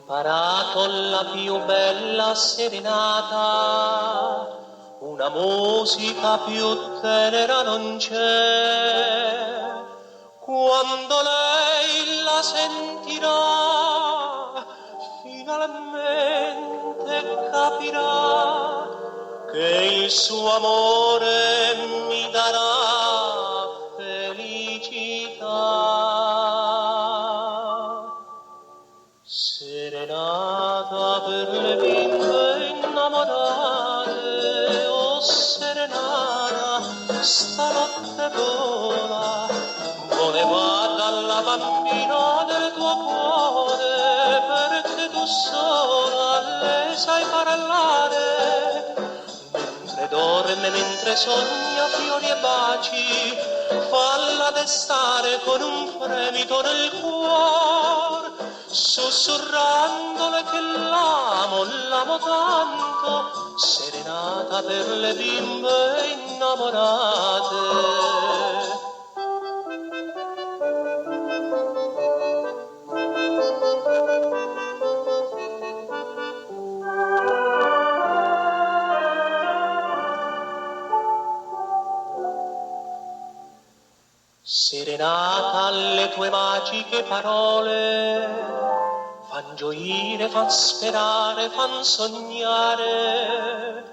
imparato la più bella serenata, una musica più tenera non c'è. Quando lei la sentirà, finalmente capirà che il suo amore mi darà felicità. Serenata per le bimbe innamorate, oh serenata, stanotte vola, voleva dalla bambina del tuo cuore, perché tu sola le sai parlare. Mentre dorme, mentre sogna fiori e baci, falla destare con un fremito nel cuor, sussurrandole che l'amo, l'amo tanto, serenata per le bimbe innamorate. Serenata, le tue magiche parole fan gioire, fan sperare, fan sognare.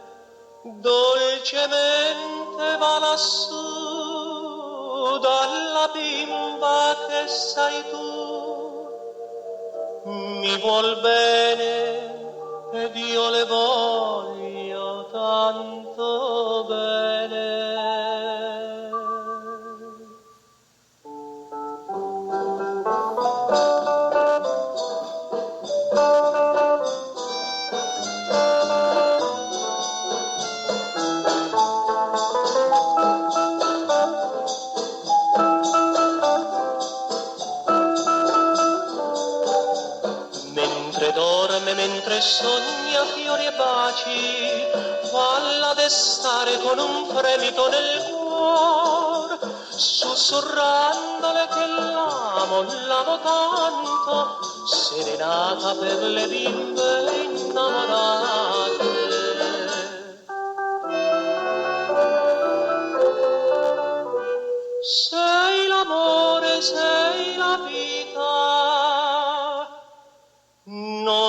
Dolcemente va lassù dalla bimba che sei tu. Mi vuol bene ed io le voglio tanto bene. Mentre sogna fiori e baci, falla destare con un fremito nel cuor, sussurrandole che l'amo, l'amo tanto, serenata per le bimbe innamorate. Sei l'amore, sei la vita, non